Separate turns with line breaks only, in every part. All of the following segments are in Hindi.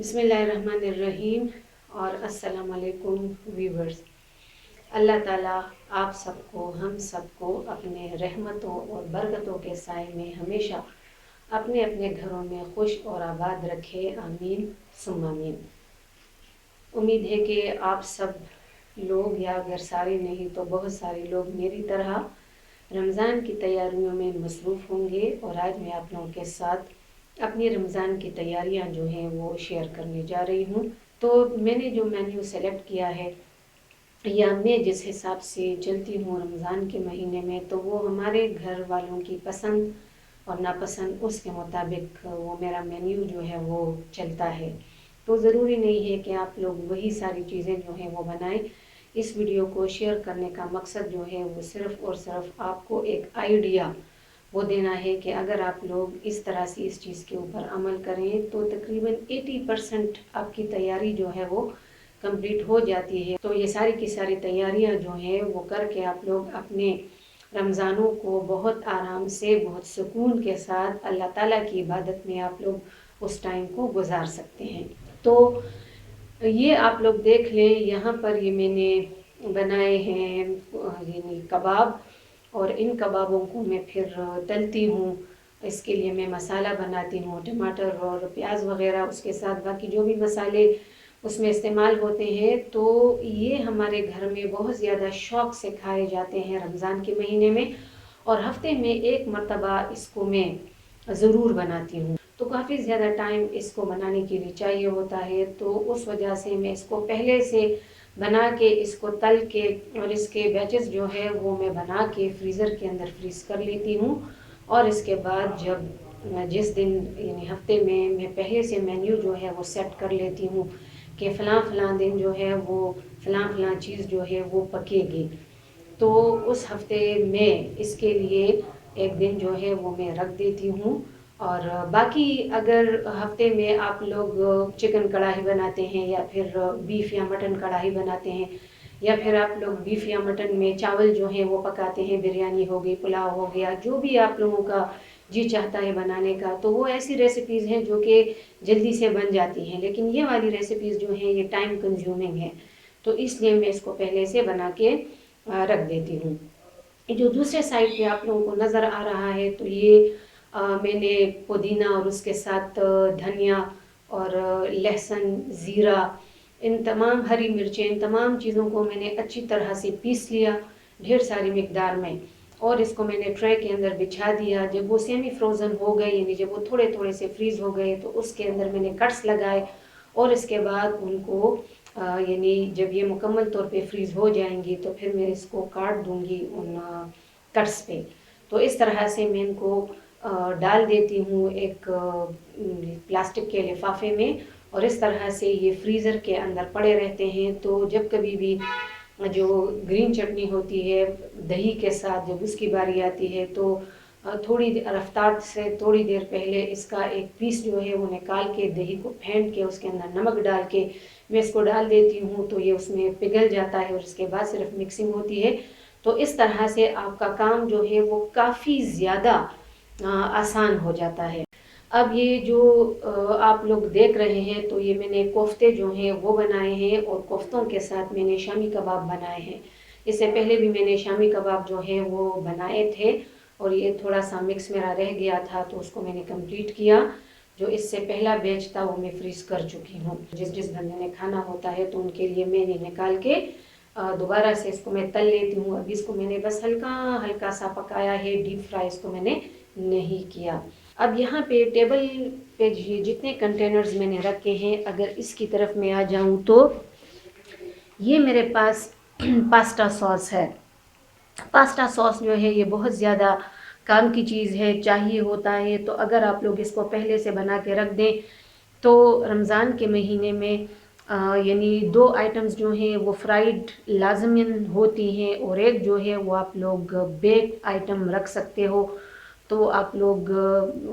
बिस्मिल्लाहिर्रहमानिर्रहीम और अस्सलाम वालेकुम व्यूवर्स। अल्लाह ताला आप सबको हम सबको अपने रहमतों और बरकतों के साए में हमेशा अपने अपने घरों में खुश और आबाद रखे, आमीन सुम्मा आमीन। उम्मीद है कि आप सब लोग, या अगर सारे नहीं तो बहुत सारे लोग मेरी तरह रमज़ान की तैयारियों में मसरूफ़ होंगे। और आज मैं आप लोगों के साथ अपनी रमज़ान की तैयारियां जो हैं वो शेयर करने जा रही हूँ। तो मैंने जो मेन्यू सेलेक्ट किया है, या मैं जिस हिसाब से चलती हूँ रमज़ान के महीने में, तो वो हमारे घर वालों की पसंद और नापसंद उसके मुताबिक वो मेरा मेन्यू जो है वो चलता है। तो ज़रूरी नहीं है कि आप लोग वही सारी चीज़ें जो हैं वो बनाएं। इस वीडियो को शेयर करने का मकसद जो है वो सिर्फ़ और सिर्फ आपको एक आइडिया वो देना है कि अगर आप लोग इस तरह से इस चीज़ के ऊपर अमल करें तो तकरीबन 80% आपकी तैयारी जो है वो कंप्लीट हो जाती है। तो ये सारी की सारी तैयारियां जो हैं वो करके आप लोग अपने रमज़ानों को बहुत आराम से, बहुत सुकून के साथ अल्लाह ताला की इबादत में आप लोग उस टाइम को गुजार सकते हैं। तो ये आप लोग देख लें, यहाँ पर ये मैंने बनाए हैं यानी कबाब, और इन कबाबों को मैं फिर तलती हूँ। इसके लिए मैं मसाला बनाती हूँ, टमाटर और प्याज वगैरह, उसके साथ बाकी जो भी मसाले उसमें इस्तेमाल होते हैं। तो ये हमारे घर में बहुत ज़्यादा शौक़ से खाए जाते हैं रमज़ान के महीने में, और हफ्ते में एक मरतबा इसको मैं ज़रूर बनाती हूँ। तो काफ़ी ज़्यादा टाइम इसको बनाने के लिए चाहिए होता है, तो उस वजह से मैं इसको पहले से बना के, इसको तल के, और इसके बैचेस जो है वो मैं बना के फ्रीज़र के अंदर फ्रीज़ कर लेती हूँ। और इसके बाद जब जिस दिन यानी हफ्ते में मैं पहले से मेन्यू जो है वो सेट कर लेती हूँ कि फ़लाँ फ़लाँ दिन जो है वो फ़लाँ फ़लाँ चीज़ जो है वो पकेगी, तो उस हफ्ते में इसके लिए एक दिन जो है वो मैं रख देती हूँ। और बाकी अगर हफ्ते में आप लोग चिकन कढ़ाई बनाते हैं, या फिर बीफ या मटन कढ़ाई बनाते हैं, या फिर आप लोग बीफ या मटन में चावल जो हैं वो पकाते हैं, बिरयानी हो गई, पुलाव हो गया, जो भी आप लोगों का जी चाहता है बनाने का, तो वो ऐसी रेसिपीज़ हैं जो कि जल्दी से बन जाती हैं। लेकिन ये वाली रेसिपीज़ जो हैं ये टाइम कंज्यूमिंग है, तो इसलिए मैं इसको पहले से बना के रख देती हूँ। जो दूसरे साइड पे आप लोगों को नज़र आ रहा है, तो ये मैंने पुदीना और उसके साथ धनिया और लहसुन, ज़ीरा, इन तमाम हरी मिर्चें, इन तमाम चीज़ों को मैंने अच्छी तरह से पीस लिया ढेर सारी मिकदार में, और इसको मैंने ट्रे के अंदर बिछा दिया। जब वो सेमी फ्रोज़न हो गए, यानी जब वो थोड़े थोड़े से फ्रीज़ हो गए, तो उसके अंदर मैंने कट्स लगाए, और इसके बाद उनको यानी जब ये मुकम्मल तौर पे फ्रीज़ हो जाएंगी तो फिर मैं इसको काट दूंगी उन कट्स पे। तो इस तरह से मैं इनको डाल देती हूँ एक प्लास्टिक के लिफाफे में, और इस तरह से ये फ्रीज़र के अंदर पड़े रहते हैं। तो जब कभी भी जो ग्रीन चटनी होती है दही के साथ, जब उसकी बारी आती है, तो थोड़ी रफ्तार से थोड़ी देर पहले इसका एक पीस जो है वो निकाल के, दही को फेंट के, उसके अंदर नमक डाल के मैं इसको डाल देती हूँ, तो ये उसमें पिघल जाता है, और उसके बाद सिर्फ मिक्सिंग होती है। तो इस तरह से आपका काम जो है वो काफ़ी ज़्यादा आसान हो जाता है। अब ये जो आप लोग देख रहे हैं, तो ये मैंने कोफ्ते जो हैं वो बनाए हैं, और कोफ्तों के साथ मैंने शामी कबाब बनाए हैं। इससे पहले भी मैंने शामी कबाब जो हैं वो बनाए थे, और ये थोड़ा सा मिक्स मेरा रह गया था तो उसको मैंने कंप्लीट किया। जो इससे पहला बैच था वो मैं फ्रीज़ कर चुकी हूँ। जिस जिस बंदे ने खाना होता है तो उनके लिए मैंने निकाल के दोबारा से इसको मैं तल लेती हूँ। अभी इसको मैंने बस हल्का हल्का सा पकाया है, डीप फ्राई इसको मैंने नहीं किया। अब यहाँ पे टेबल पे ये जितने कंटेनर्स मैंने रखे हैं, अगर इसकी तरफ मैं आ जाऊँ तो ये मेरे पास पास्ता सॉस है। पास्ता सॉस जो है ये बहुत ज़्यादा काम की चीज़ है, चाहिए होता है। तो अगर आप लोग इसको पहले से बना के रख दें तो रमज़ान के महीने में यानी 2 आइटम्स जो हैं वो फ्राइड लाजमन होती हैं, और एक जो है वो आप लोग बेक आइटम रख सकते हो। तो आप लोग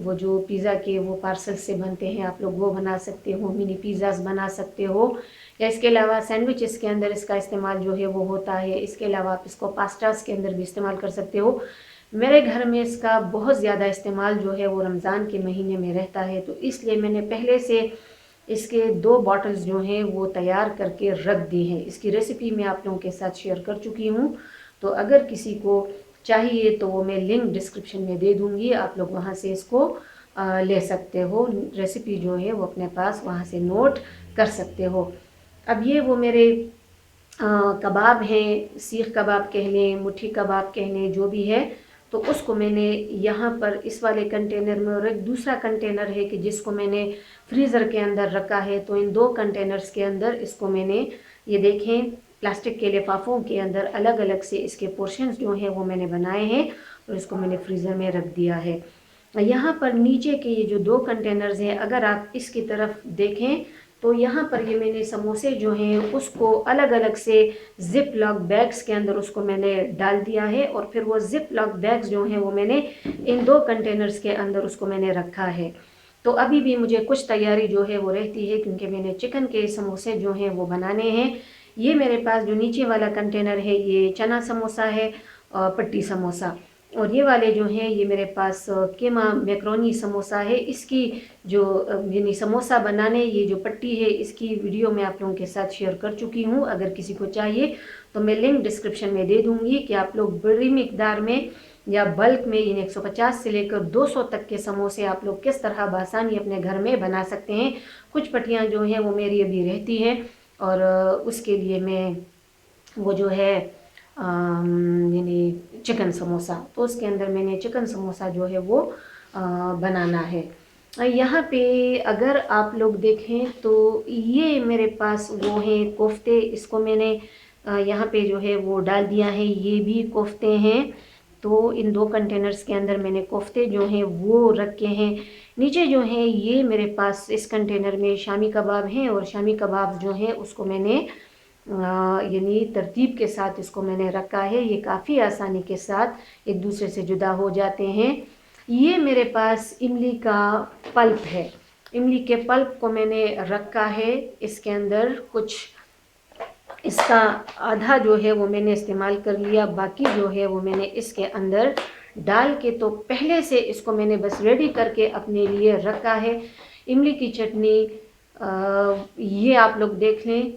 वो जो पिज़्ज़ा के वो पार्सल से बनते हैं, आप लोग वो बना सकते हो, मिनी पिज़्ज़ास बना सकते हो, या इसके अलावा सैंडविचेस के अंदर इसका इस्तेमाल जो है वो होता है। इसके अलावा आप इसको पास्तास के अंदर भी इस्तेमाल कर सकते हो। मेरे घर में इसका बहुत ज़्यादा इस्तेमाल जो है वो रमज़ान के महीने में रहता है, तो इसलिए मैंने पहले से इसके 2 बॉटल्स जो हैं वो तैयार करके रख दी हैं। इसकी रेसिपी मैं आप लोगों के साथ शेयर कर चुकी हूँ, तो अगर किसी को चाहिए तो वो मैं लिंक डिस्क्रिप्शन में दे दूँगी, आप लोग वहाँ से इसको ले सकते हो। रेसिपी जो है वो अपने पास वहाँ से नोट कर सकते हो। अब ये वो मेरे कबाब हैं, सीख कबाब कह लें, मुट्ठी कबाब कह लें, जो भी है, तो उसको मैंने यहाँ पर इस वाले कंटेनर में, और एक दूसरा कंटेनर है कि जिसको मैंने फ्रीज़र के अंदर रखा है। तो इन 2 कंटेनर्स के अंदर इसको मैंने, ये देखें, प्लास्टिक के लिफाफों के अंदर अलग अलग से इसके पोर्शंस जो हैं वो मैंने बनाए हैं और इसको मैंने फ्रीज़र में रख दिया है। यहाँ पर नीचे के ये जो 2 कंटेनर्स हैं, अगर आप इसकी तरफ देखें तो यहाँ पर ये मैंने समोसे जो हैं उसको अलग अलग से ज़िप लॉक बैग्स के अंदर उसको मैंने डाल दिया है, और फिर वो ज़िप लॉक बैग्स जो हैं वो मैंने इन 2 कंटेनर्स के अंदर उसको मैंने रखा है। तो अभी भी मुझे कुछ तैयारी जो है वो रहती है, क्योंकि मैंने चिकन के समोसे जो हैं वो बनाने हैं। ये मेरे पास जो नीचे वाला कंटेनर है ये चना समोसा है और पट्टी समोसा, और ये वाले जो हैं ये मेरे पास कीमा मैक्रोनी समोसा है। इसकी जो यानी समोसा बनाने ये जो पट्टी है इसकी वीडियो मैं आप लोगों के साथ शेयर कर चुकी हूँ। अगर किसी को चाहिए तो मैं लिंक डिस्क्रिप्शन में दे दूँगी कि आप लोग बड़ी मिकदार में या बल्क में इन 150 से लेकर 200 तक के समोसे आप लोग किस तरह बासानी अपने घर में बना सकते हैं। कुछ पट्टियाँ जो हैं वो मेरी अभी रहती हैं, और उसके लिए मैं वो जो है यानी चिकन समोसा, तो उसके अंदर मैंने चिकन समोसा जो है वो बनाना है। यहाँ पे अगर आप लोग देखें तो ये मेरे पास वो हैं कोफ्ते, इसको मैंने यहाँ पे जो है वो डाल दिया है, ये भी कोफ्ते हैं। तो इन 2 कंटेनर्स के अंदर मैंने कोफ्ते जो हैं वो रखे हैं। नीचे जो हैं ये मेरे पास इस कंटेनर में शामी कबाब हैं, और शामी कबाब जो हैं उसको मैंने यानी तरतीब के साथ इसको मैंने रखा है। ये काफ़ी आसानी के साथ एक दूसरे से जुदा हो जाते हैं। ये मेरे पास इमली का पल्प है, इमली के पल्प को मैंने रखा है इसके अंदर। कुछ इसका आधा जो है वो मैंने इस्तेमाल कर लिया, बाकी जो है वो मैंने इसके अंदर डाल के तो पहले से इसको मैंने बस रेडी करके अपने लिए रखा है। इमली की चटनी ये आप लोग देख लें,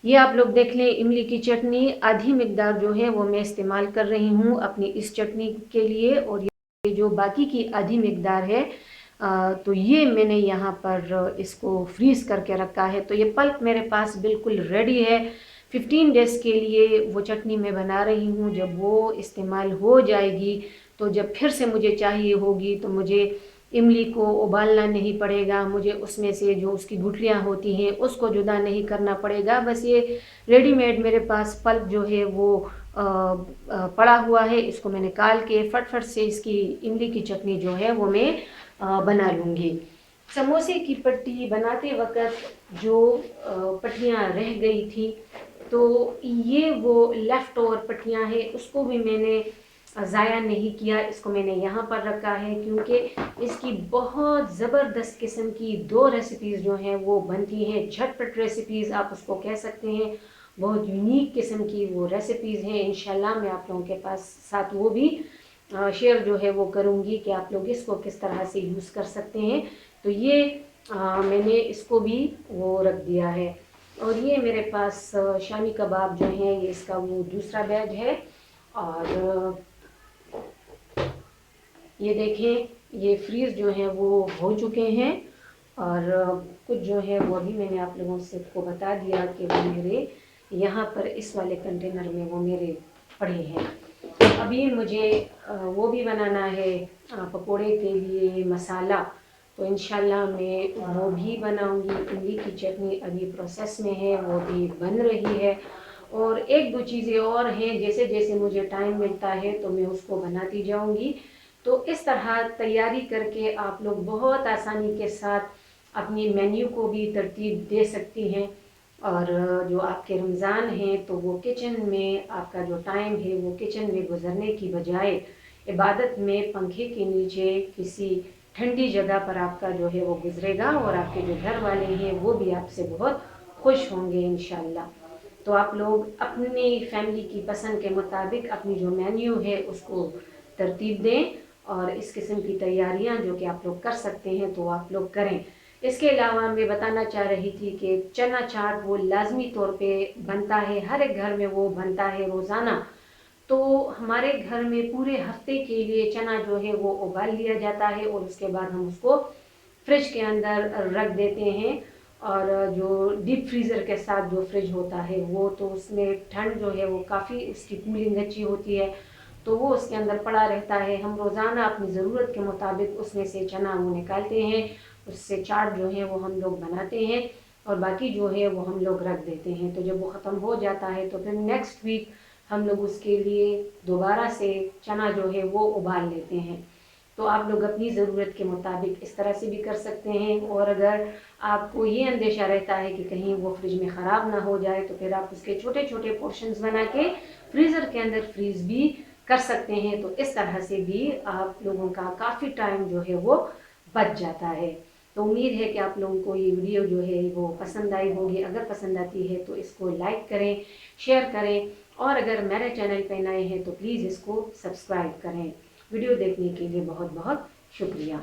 ये आप लोग देख लें, इमली की चटनी आधी मिकदार जो है वो मैं इस्तेमाल कर रही हूँ अपनी इस चटनी के लिए, और ये जो बाकी की आधी मिकदार है तो ये मैंने यहाँ पर इसको फ्रीज़ करके रखा है। तो ये पल्प मेरे पास बिल्कुल रेडी है। 15 डेज़ के लिए वो चटनी मैं बना रही हूँ। जब वो इस्तेमाल हो जाएगी तो जब फिर से मुझे चाहिए होगी तो मुझे इमली को उबालना नहीं पड़ेगा, मुझे उसमें से जो उसकी गुठलियाँ होती हैं उसको जुदा नहीं करना पड़ेगा। बस ये रेडीमेड मेरे पास पल्प जो है वो पड़ा हुआ है, इसको मैं निकाल के फटफट से इसकी इमली की चटनी जो है वो मैं बना लूँगी। समोसे की पट्टी बनाते वक़्त जो पट्टियाँ रह गई थी, तो ये वो लेफ़्ट ओवर पट्टियाँ हैं, उसको भी मैंने ज़ाया नहीं किया, इसको मैंने यहाँ पर रखा है, क्योंकि इसकी बहुत ज़बरदस्त किस्म की 2 रेसिपीज़ जो हैं वो बनती हैं। झटपट रेसिपीज़ आप उसको कह सकते हैं, बहुत यूनिक किस्म की वो रेसिपीज़ हैं। इंशाल्लाह मैं आप लोगों के पास साथ वो भी शेयर जो है वो करूँगी कि आप लोग इसको किस तरह से यूज़ कर सकते हैं। तो ये मैंने इसको भी वो रख दिया है। और ये मेरे पास शामी कबाब जो हैं ये इसका वो दूसरा बैग है, और ये देखें ये फ्रीज़ जो है वो हो चुके हैं, और कुछ जो है वो अभी मैंने आप लोगों से को बता दिया कि वो मेरे यहाँ पर इस वाले कंटेनर में वो मेरे पड़े हैं। अभी मुझे वो भी बनाना है पकोड़े के लिए मसाला, तो इंशाल्लाह मैं वो भी बनाऊंगी। इमली की चटनी अभी प्रोसेस में है, वो भी बन रही है, और 1-2 चीज़ें और हैं, जैसे जैसे मुझे टाइम मिलता है तो मैं उसको बनाती जाऊंगी। तो इस तरह तैयारी करके आप लोग बहुत आसानी के साथ अपनी मेन्यू को भी तरतीब दे सकती हैं, और जो आपके रमज़ान हैं तो वो किचन में आपका जो टाइम है वो किचन में गुजरने की बजाय इबादत में पंखे के नीचे किसी ठंडी जगह पर आपका जो है वो गुजरेगा, और आपके जो घर वाले हैं वो भी आपसे बहुत खुश होंगे इंशाल्लाह। तो आप लोग अपनी फैमिली की पसंद के मुताबिक अपनी जो मेन्यू है उसको तरतीब दें, और इस किस्म की तैयारियां जो कि आप लोग कर सकते हैं तो आप लोग करें। इसके अलावा मैं बताना चाह रही थी कि चना चाट वो लाजमी तौर पे बनता है, हर एक घर में वो बनता है रोज़ाना। तो हमारे घर में पूरे हफ्ते के लिए चना जो है वो उबाल लिया जाता है और उसके बाद हम उसको फ्रिज के अंदर रख देते हैं। और जो डीप फ्रीज़र के साथ जो फ्रिज होता है वो तो उसमें ठंड जो है वो काफ़ी उसकी कूलिंग अच्छी होती है, तो वो उसके अंदर पड़ा रहता है। हम रोज़ाना अपनी ज़रूरत के मुताबिक उसमें से चना वो निकालते हैं, उससे चाट जो है वो हम लोग बनाते हैं और बाकी जो है वो हम लोग रख देते हैं। तो जब वो ख़त्म हो जाता है तो फिर नेक्स्ट वीक हम लोग उसके लिए दोबारा से चना जो है वो उबाल लेते हैं। तो आप लोग अपनी ज़रूरत के मुताबिक इस तरह से भी कर सकते हैं। और अगर आपको ये अंदेशा रहता है कि कहीं वो फ्रिज में ख़राब ना हो जाए तो फिर आप उसके छोटे छोटे पोर्शंस बना के फ्रीज़र के अंदर फ्रीज़ भी कर सकते हैं। तो इस तरह से भी आप लोगों का काफ़ी टाइम जो है वो बच जाता है। तो उम्मीद है कि आप लोगों को ये वीडियो जो है वो पसंद आई होगी। अगर पसंद आती है तो इसको लाइक करें, शेयर करें और अगर मेरे चैनल पर नए हैं तो प्लीज़ इसको सब्सक्राइब करें। वीडियो देखने के लिए बहुत बहुत शुक्रिया।